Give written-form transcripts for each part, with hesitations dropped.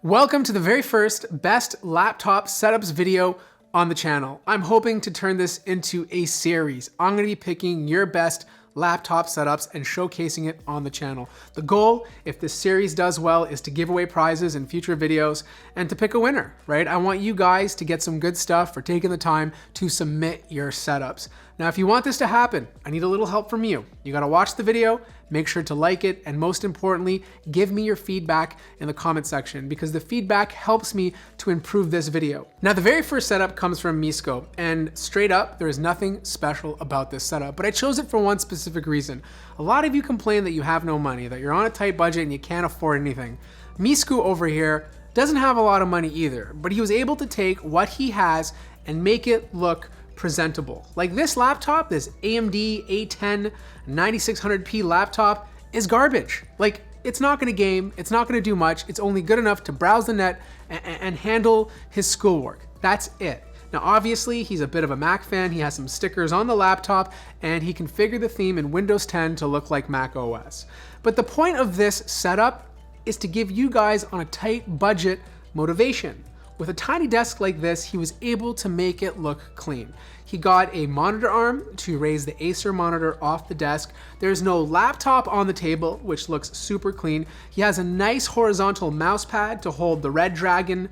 Welcome to the very first best laptop setups video on the channel. I'm hoping to turn this into a series. I'm gonna be picking your best laptop setups and showcasing it on the channel. The goal, if this series does well, is to give away prizes in future videos and to pick a winner, right? I want you guys to get some good stuff for taking the time to submit your setups. Now, if you want this to happen, I need a little help from you. You gotta watch the video, make sure to like it, and most importantly, give me your feedback in the comment section because the feedback helps me to improve this video. Now, the very first setup comes from Misco, and straight up, there is nothing special about this setup, but I chose it for one specific reason. A lot of you complain that you have no money, that you're on a tight budget and you can't afford anything. Misco over here doesn't have a lot of money either, but he was able to take what he has and make it look presentable. Like this laptop, this AMD A10 9600P laptop is garbage. Like it's not gonna game, it's not gonna do much, it's only good enough to browse the net and handle his schoolwork. That's it. Now obviously he's a bit of a Mac fan, he has some stickers on the laptop, and he configured the theme in Windows 10 to look like Mac OS. But the point of this setup is to give you guys on a tight budget motivation. With a tiny desk like this, he was able to make it look clean. He got a monitor arm to raise the Acer monitor off the desk. There's no laptop on the table, which looks super clean. He has a nice horizontal mouse pad to hold the Red Dragon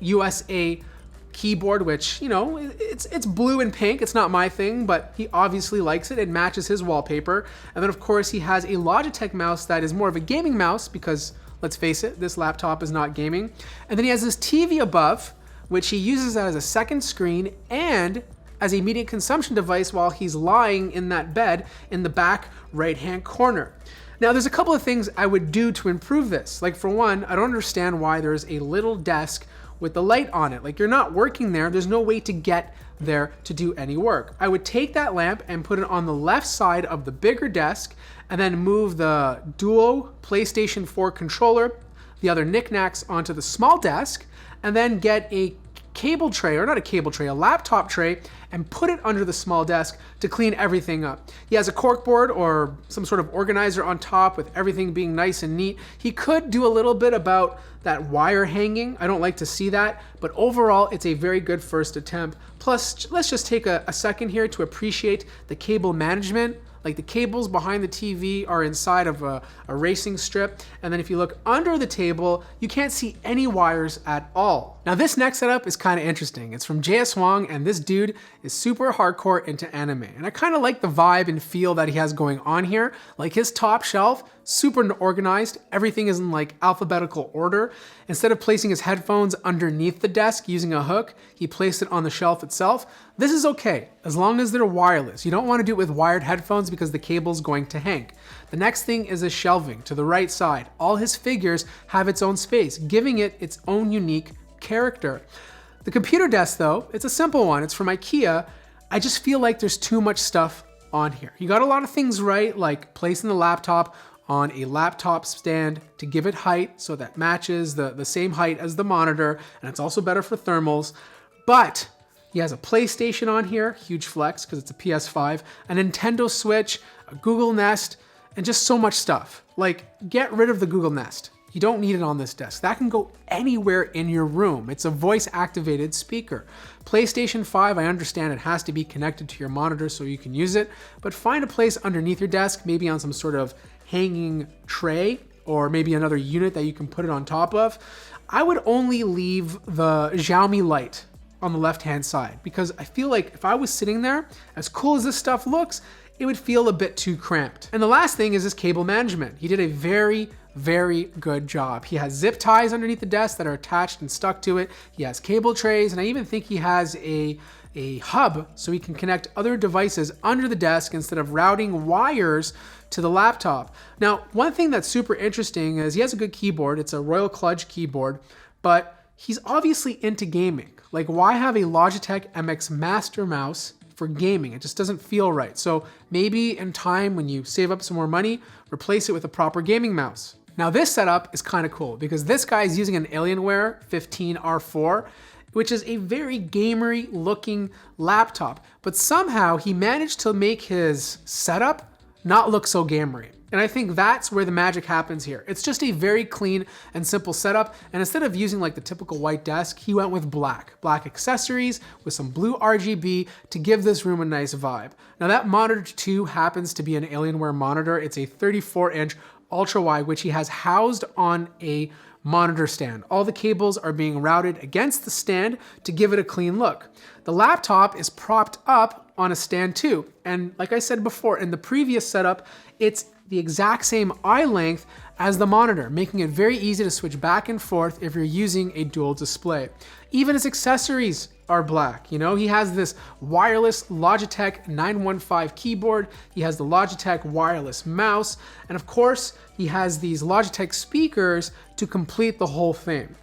USA keyboard, which, you know, it's blue and pink. It's not my thing, but he obviously likes it. It matches his wallpaper. And then of course he has a Logitech mouse that is more of a gaming mouse because, let's face it, this laptop is not gaming. And then he has this TV above, which he uses as a second screen and as a media consumption device while he's lying in that bed in the back right-hand corner. Now, there's a couple of things I would do to improve this. Like for one, I don't understand why there's a little desk with the light on it. Like you're not working there, there's no way to get there to do any work. I would take that lamp and put it on the left side of the bigger desk and then move the Duo PlayStation 4 controller, the other knickknacks onto the small desk, and then get a cable tray, or not a cable tray, a laptop tray, and put it under the small desk to clean everything up. He has a corkboard or some sort of organizer on top with everything being nice and neat. He could do a little bit about that wire hanging. I don't like to see that, but overall, it's a very good first attempt. Plus, let's just take a second here to appreciate the cable management. Like the cables behind the TV are inside of a racing strip. And then if you look under the table, you can't see any wires at all. Now this next setup is kind of interesting. It's from JS Wong, and this dude is super hardcore into anime. And I kind of like the vibe and feel that he has going on here. Like his top shelf, super organized. Everything is in like alphabetical order. Instead of placing his headphones underneath the desk using a hook, he placed it on the shelf itself. This is okay, as long as they're wireless. You don't want to do it with wired headphones because the cable's going to hang. The next thing is a shelving to the right side. All his figures have its own space, giving it its own unique character. The computer desk though, it's a simple one. It's from IKEA. I just feel like there's too much stuff on here. You got a lot of things right, like placing the laptop on a laptop stand to give it height so that matches the same height as the monitor, and it's also better for thermals. But he has a PlayStation on here, huge flex because it's a PS5, a Nintendo Switch, a Google Nest, and just so much stuff. Like, get rid of the Google Nest. You don't need it on this desk. That can go anywhere in your room. It's a voice-activated speaker. PlayStation 5, I understand it has to be connected to your monitor so you can use it, but find a place underneath your desk, maybe on some sort of hanging tray, or maybe another unit that you can put it on top of. I would only leave the Xiaomi light on the left-hand side because I feel like if I was sitting there, as cool as this stuff looks, it would feel a bit too cramped. And the last thing is his cable management. He did a very good job. He has zip ties underneath the desk that are attached and stuck to it. He has cable trays, and I even think he has a hub so he can connect other devices under the desk instead of routing wires to the laptop. Now, one thing that's super interesting is he has a good keyboard. It's a Royal Kludge keyboard, but he's obviously into gaming. Like, why have a Logitech MX Master mouse for gaming? It just doesn't feel right. So maybe in time when you save up some more money, replace it with a proper gaming mouse. Now this setup is kind of cool because this guy is using an Alienware 15R4, which is a very gamery looking laptop, but somehow he managed to make his setup not look so gamery. And I think that's where the magic happens here. It's just a very clean and simple setup. And instead of using like the typical white desk, he went with black accessories with some blue RGB to give this room a nice vibe. Now that monitor too happens to be an Alienware monitor. It's a 34-inch ultra wide, which he has housed on a monitor stand. All the cables are being routed against the stand to give it a clean look. The laptop is propped up on a stand too. And like I said before, in the previous setup, it's the exact same eye length as the monitor, making it very easy to switch back and forth if you're using a dual display. Even his accessories are black. You know, he has this wireless Logitech 915 keyboard. He has the Logitech wireless mouse. And of course, he has these Logitech speakers to complete the whole thing.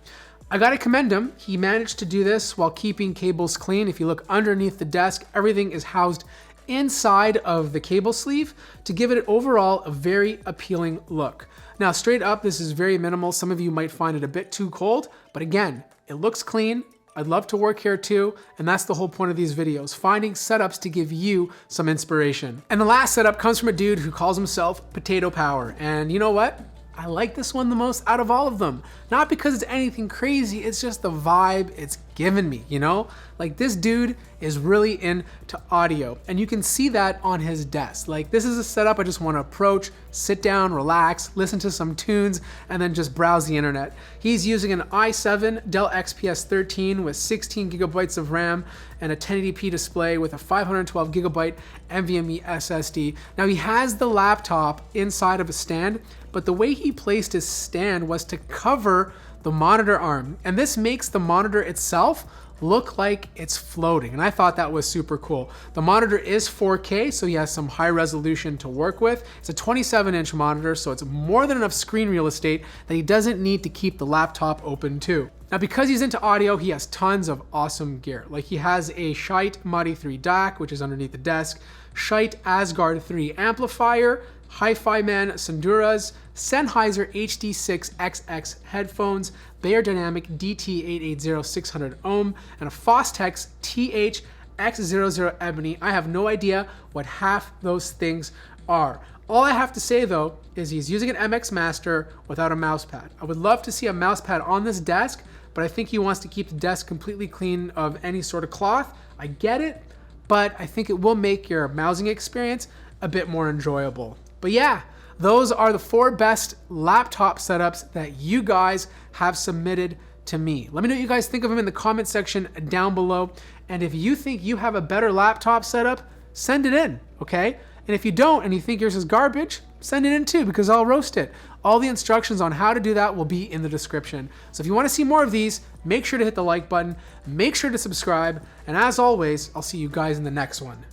I gotta commend him. He managed to do this while keeping cables clean. If you look underneath the desk, everything is housed inside of the cable sleeve to give it overall a very appealing look. Now, straight up, this is very minimal. Some of you might find it a bit too cold, but again, it looks clean. I'd love to work here too, and that's the whole point of these videos, finding setups to give you some inspiration. And the last setup comes from a dude who calls himself Potato Power, and you know what? I like this one the most out of all of them. Not because it's anything crazy, it's just the vibe it's given me, you know? Like, this dude is really into audio, and you can see that on his desk. Like, this is a setup I just want to approach, sit down, relax, listen to some tunes, and then just browse the internet. He's using an i7 Dell XPS 13 with 16 gigabytes of RAM and a 1080p display with a 512 gigabyte NVMe SSD. Now, he has the laptop inside of a stand, but the way he placed his stand was to cover the monitor arm. And this makes the monitor itself look like it's floating. And I thought that was super cool. The monitor is 4K, so he has some high resolution to work with. It's a 27-inch monitor, so it's more than enough screen real estate that he doesn't need to keep the laptop open too. Now, because he's into audio, he has tons of awesome gear. Like, he has a Schiit Modi 3 DAC, which is underneath the desk, Schiit Asgard 3 amplifier, Hi-Fi Man Sonduras, Sennheiser HD6XX headphones, Beyerdynamic DT880 600 ohm, and a Fostex TH-X00 Ebony. I have no idea what half those things are. All I have to say though is he's using an MX Master without a mouse pad. I would love to see a mouse pad on this desk, but I think he wants to keep the desk completely clean of any sort of cloth. I get it, but I think it will make your mousing experience a bit more enjoyable. But yeah, those are the 4 best laptop setups that you guys have submitted to me. Let me know what you guys think of them in the comment section down below. And if you think you have a better laptop setup, send it in, okay? And if you don't and you think yours is garbage, send it in too, because I'll roast it. All the instructions on how to do that will be in the description. So if you want to see more of these, make sure to hit the like button, make sure to subscribe, and as always, I'll see you guys in the next one.